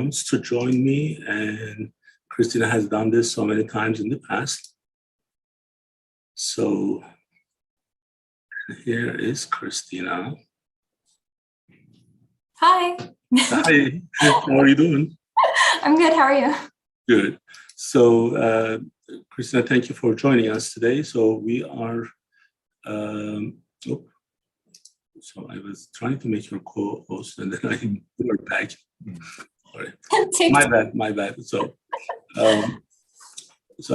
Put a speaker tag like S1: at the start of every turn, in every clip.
S1: wants to join me, and Christina has done this so many times in the past. So here is Christina.
S2: Hi.
S1: Hi, how are you doing?
S2: I'm good, how are you?
S1: Good. So Christina, thank you for joining us today. So we are, so I was trying to make your co-host and then I were back. Sorry. My bad. So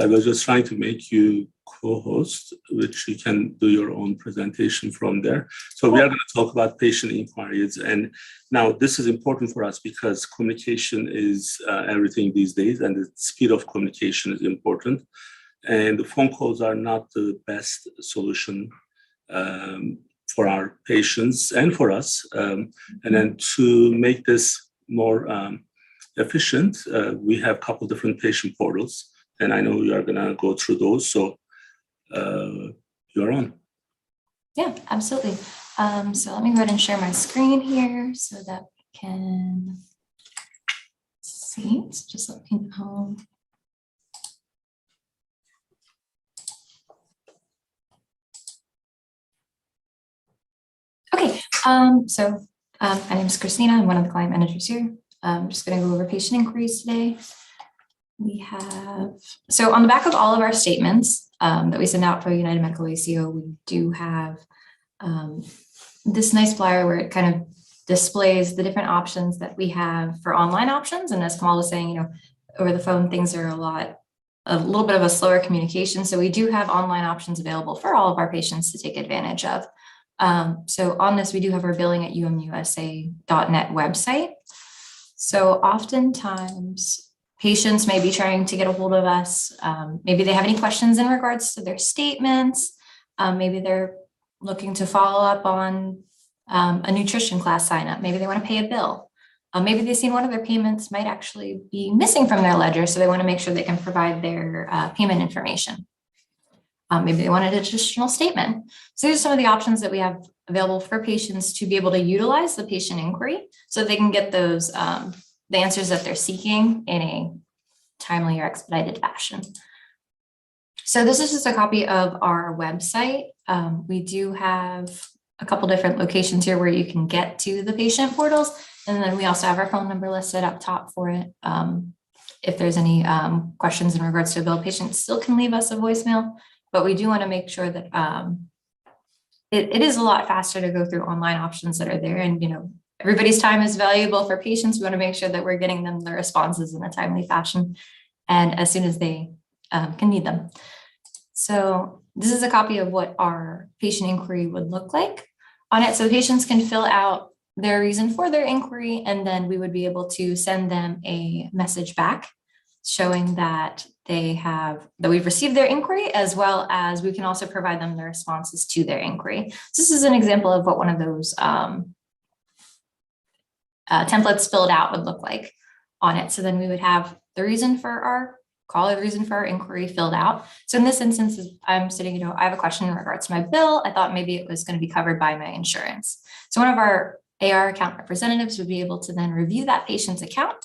S1: I was just trying to make you co-host, which you can do your own presentation from there. So we are going to talk about patient inquiries. And now this is important for us because communication is everything these days, and the speed of communication is important. And the phone calls are not the best solution for our patients and for us. And then to make this more efficient, we have a couple different patient portals. And I know you are going to go through those. So you're on.
S2: Yeah, absolutely. So let me go ahead and share my screen here so that we can see. It's just looking home. Okay, my name is Christina. I'm one of the client managers here. I'm just going to go over patient inquiries today. We have, so on the back of all of our statements that we send out for United Medical ACO, we do have this nice flyer where it kind of displays the different options that we have for online options. And as Kemal was saying, over the phone, things are a little bit of a slower communication. So we do have online options available for all of our patients to take advantage of. So on this, we do have our billing at umusa.net website. So oftentimes, patients may be trying to get a hold of us. Maybe they have any questions in regards to their statements. Maybe they're looking to follow up on a nutrition class sign up. Maybe they want to pay a bill. Maybe they've seen one of their payments might actually be missing from their ledger, so they want to make sure they can provide their payment information. Maybe they want an additional statement. So these are some of the options that we have available for patients to be able to utilize the patient inquiry so they can get those the answers that they're seeking in a timely or expedited fashion. So this is just a copy of our website. We do have a couple different locations here where you can get to the patient portals. And then we also have our phone number listed up top for it. If there's any questions in regards to a bill, patients still can leave us a voicemail, but we do want to make sure that it is a lot faster to go through online options that are there. And, everybody's time is valuable for patients. We want to make sure that we're getting them the responses in a timely fashion and as soon as they can need them. So this is a copy of what our patient inquiry would look like on it. So patients can fill out their reason for their inquiry, and then we would be able to send them a message back showing that we've received their inquiry, as well as we can also provide them the responses to their inquiry. So this is an example of what one of those templates filled out would look like on it. So then we would have the reason for our call, the reason for our inquiry filled out. So in this instance, I'm sitting, I have a question in regards to my bill. I thought maybe it was going to be covered by my insurance. So one of our AR account representatives would be able to then review that patient's account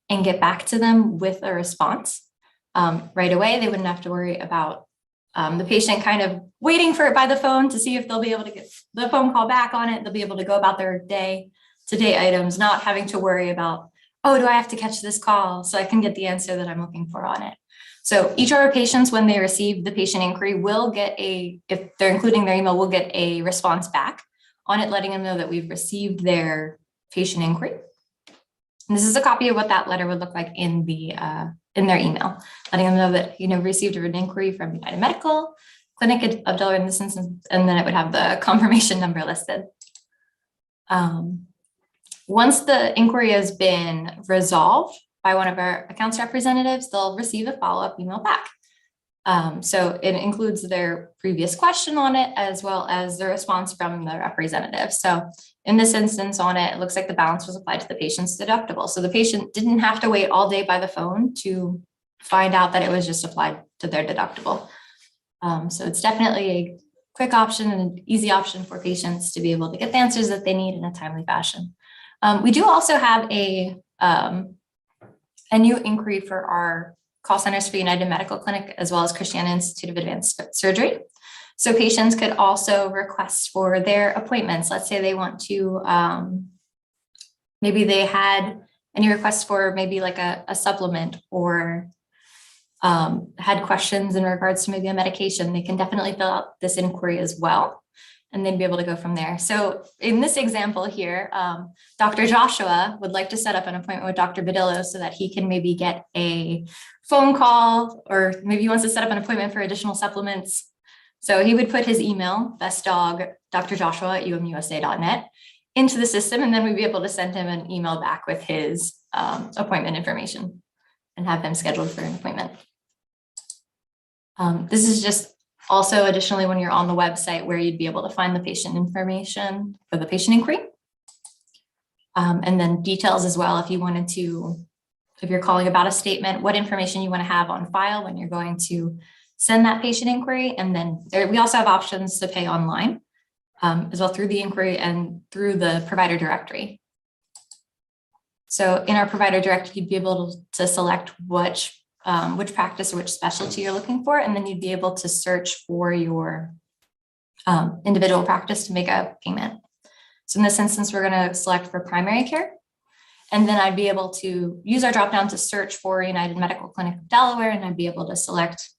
S2: and get back to them with a response right away. They wouldn't have to worry about the patient kind of waiting for it by the phone to see if they'll be able to get the phone call back on it. They'll be able to go about their day-to-day items, not having to worry about, oh, do I have to catch this call so I can get the answer that I'm looking for on it. So each of our patients, when they receive the patient inquiry, will get if they're including their email, will get a response back on it, letting them know that we've received their patient inquiry. And this is a copy of what that letter would look like in their email, letting them know that, received an inquiry from United Medical Clinic of Delaware in this instance, and then it would have the confirmation number listed. Once the inquiry has been resolved by one of our accounts representatives, they'll receive a follow-up email back. So it includes their previous question on it, as well as the response from the representative. So in this instance on it, it looks like the balance was applied to the patient's deductible. So the patient didn't have to wait all day by the phone to find out that it was just applied to their deductible. So it's definitely a quick option and an easy option for patients to be able to get the answers that they need in a timely fashion. We do also have a a new inquiry for our call centers for United Medical Clinic, as well as Christiana Institute of Advanced Surgery. So patients could also request for their appointments. Let's say they want to, maybe they had any requests for maybe like a supplement, or had questions in regards to maybe a medication. They can definitely fill out this inquiry as well, and then be able to go from there. So in this example here, Dr. Joshua would like to set up an appointment with Dr. Badillo so that he can maybe get a phone call, or maybe he wants to set up an appointment for additional supplements. So he would put his email, bestdog.drjoshua@umusa.net, into the system, and then we'd be able to send him an email back with his appointment information and have him scheduled for an appointment. This is just also additionally when you're on the website where you'd be able to find the patient information for the patient inquiry. And then details as well, if you wanted to, if you're calling about a statement, what information you want to have on file when you're going to send that patient inquiry. And then we also have options to pay online as well through the inquiry and through the provider directory. So in our provider directory, you'd be able to select which practice or which specialty you're looking for, and then you'd be able to search for your individual practice to make a payment. So in this instance, we're going to select for primary care, and then I'd be able to use our dropdown to search for United Medical Clinic of Delaware, and I'd be able to select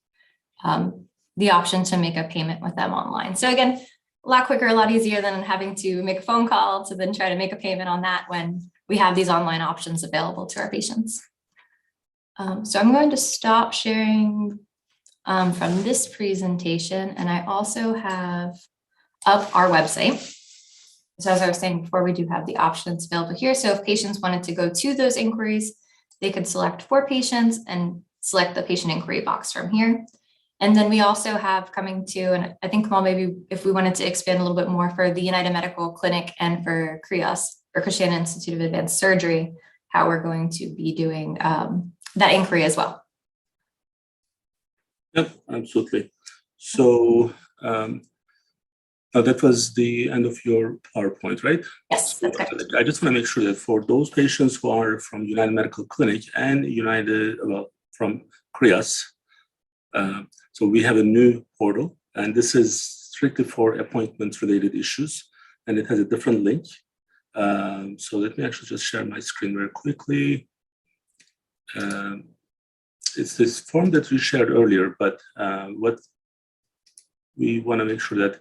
S2: the option to make a payment with them online. So again, a lot quicker, a lot easier than having to make a phone call to then try to make a payment on that when we have these online options available to our patients. So I'm going to stop sharing from this presentation, and I also have up our website. So as I was saying before, we do have the options available here. So if patients wanted to go to those inquiries, they could select for patients and select the patient inquiry box from here. And then we also have coming to, and I think Kemal, maybe if we wanted to expand a little bit more for the United Medical Clinic and for CRIAS, or Christiana Institute of Advanced Surgery, how we're going to be doing that inquiry as well.
S1: Yep, absolutely. So that was the end of your PowerPoint, right?
S2: Yes, that's correct.
S1: I just want to make sure that for those patients who are from United Medical Clinic and United, well, from CRIAS, so we have a new portal, and this is strictly for appointment-related issues, and it has a different link. So let me actually just share my screen very quickly. It's this form that we shared earlier, but what we want to make sure that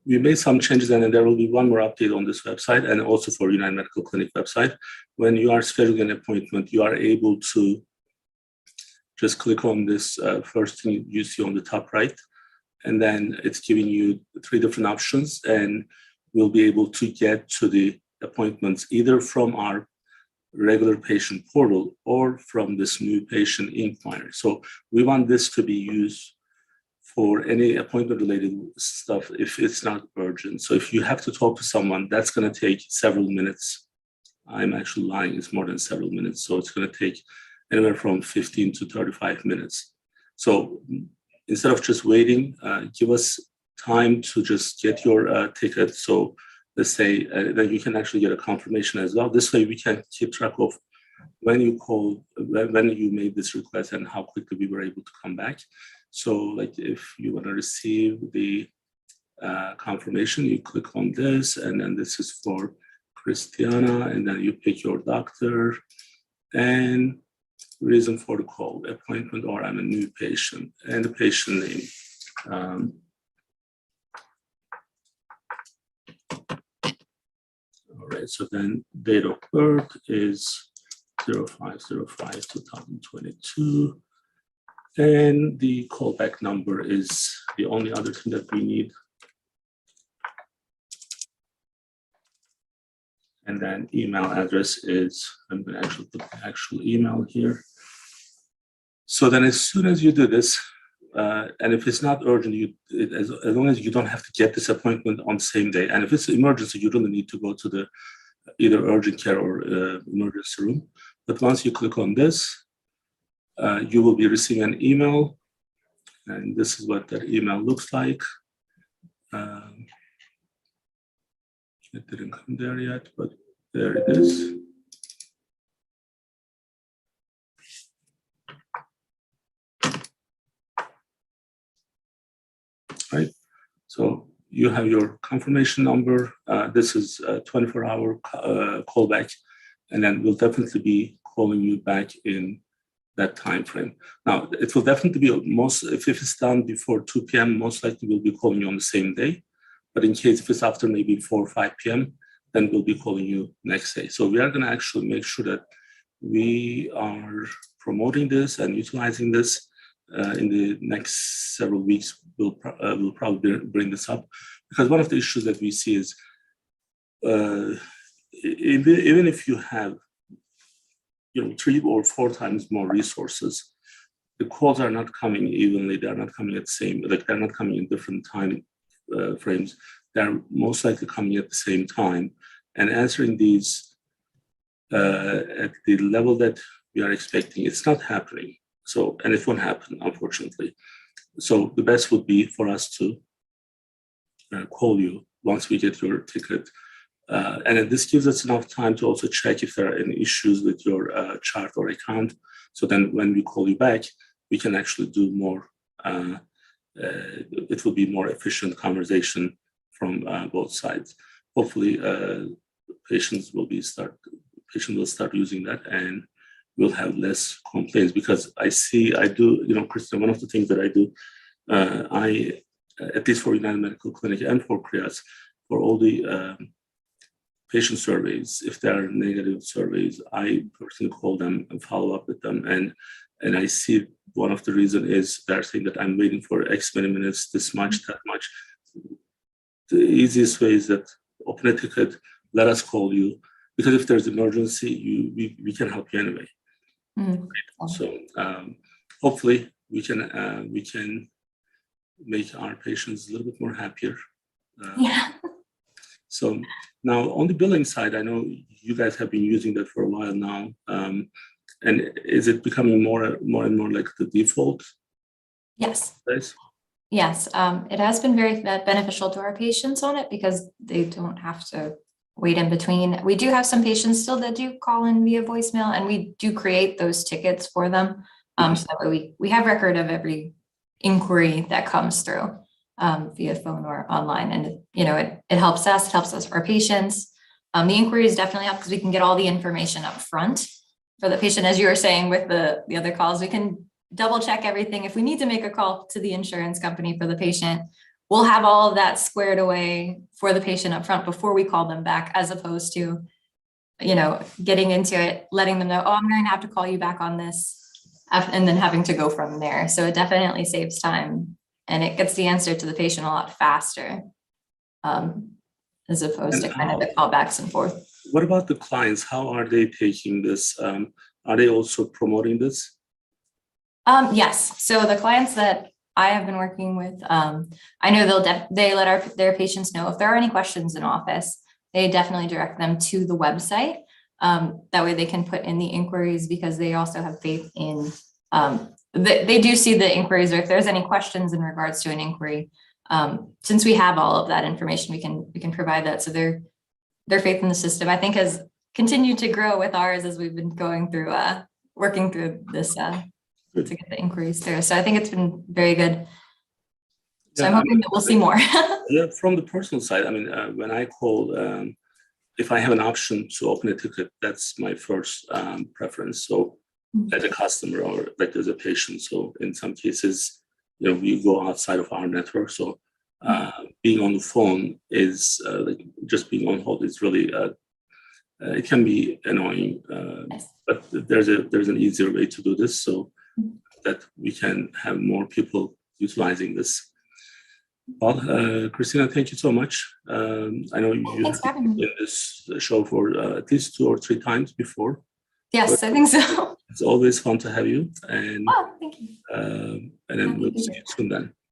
S1: we made some changes, and then there will be one more update on this website and also for United Medical Clinic website. When you are scheduling an appointment, you are able to just click on this first thing you see on the top right, and then it's giving you 3 different options, and we'll be able to get to the appointments either from our regular patient portal or from this new patient inquiry. So we want this to be used for any appointment related stuff if it's not urgent. So if you have to talk to someone, that's going to take several minutes. I'm actually lying, it's more than several minutes. So it's going to take anywhere from 15 to 35 minutes. So instead of just waiting, give us time to just get your ticket. So let's say that you can actually get a confirmation as well. This way we can keep track of when you called, when you made this request, and how quickly we were able to come back. So like if you want to receive the confirmation, you click on this, and then this is for Christiana, and then you pick your doctor and reason for the call, appointment, or I'm a new patient, and the patient name. All right, so then date of birth is 05/05/2022. And the callback number is the only other thing that we need. And then email address is, I'm going to actually put the actual email here. So then as soon as you do this, and if it's not urgent, as long as you don't have to get this appointment on the same day, and if it's emergency, you don't need to go to the either urgent care or emergency room. But once you click on this, you will be receiving an email, and this is what that email looks like. It didn't come there yet, but there it is. right? So you have your confirmation number. This is a 24-hour callback, and then we'll definitely be calling you back in that time frame. Now, it will definitely be if it's done before 2 p.m., most likely we'll be calling you on the same day. But in case if it's after maybe 4 or 5 p.m., then we'll be calling you next day. So we are going to actually make sure that we are promoting this and utilizing this in the next several weeks. We'll probably bring this up, because one of the issues that we see is even if you have 3 or 4 times more resources, the calls are not coming evenly. They're not coming at the same, like they're not coming in different time frames. They're most likely coming at the same time, and answering these at the level that we are expecting, it's not happening. So, and it won't happen, unfortunately. So the best would be for us to call you once we get your ticket. And then this gives us enough time to also check if there are any issues with your chart or account. So then when we call you back, we can actually do more. It will be more efficient conversation from both sides. Hopefully, patients will start using that, and we'll have less complaints, because I do, Kristen, one of the things that I do, at least for United Medical Clinic and for CRIAS, for all the patient surveys, if there are negative surveys, I personally call them and follow up with them. And I see one of the reasons is they're saying that I'm waiting for X many minutes, this much, that much. The easiest way is that open a ticket, let us call you, because if there's emergency, we can help you anyway.
S2: Mm-hmm.
S1: So hopefully we can make our patients a little bit more happier.
S2: Yeah.
S1: So now on the billing side, I know you guys have been using that for a while now. And is it becoming more and more like the default?
S2: Yes.
S1: Place?
S2: Yes. It has been very beneficial to our patients on it, because they don't have to wait in between. We do have some patients still that do call in via voicemail, and we do create those tickets for them. So that way we have record of every inquiry that comes through via phone or online. And it helps us, our patients. The inquiries definitely help, because we can get all the information up front for the patient. As you were saying with the other calls, we can double check everything. If we need to make a call to the insurance company for the patient, we'll have all of that squared away for the patient up front before we call them back, as opposed to, getting into it, letting them know, oh, I'm going to have to call you back on this, and then having to go from there. So it definitely saves time, and it gets the answer to the patient a lot faster, as opposed to kind of the callbacks and forth.
S1: What about the clients? How are they taking this? Are they also promoting this?
S2: Yes. So the clients that I have been working with, I know they let their patients know if there are any questions in office. They definitely direct them to the website. That way they can put in the inquiries, because they also have faith in, they do see the inquiries, or if there's any questions in regards to an inquiry. Since we have all of that information, we can provide that. So their faith in the system, I think, has continued to grow with ours as we've been going through, working through this, to get the inquiries through. So I think it's been very good. So I'm hoping that we'll see more.
S1: Yeah, from the personal side, when I call, if I have an option to open a ticket, that's my first preference. So as a customer or like as a patient. So in some cases, we go outside of our network. So being on the phone is like just being on hold is really, it can be annoying,
S2: Yes.
S1: but there's an easier way to do this, so that we can have more people utilizing this. Well, Christina, thank you so much. I know you have been in this show for at least 2 or 3 times before.
S2: Yes, I think so.
S1: It's always fun to have you. And
S2: oh, thank you.
S1: And then we'll see you soon then.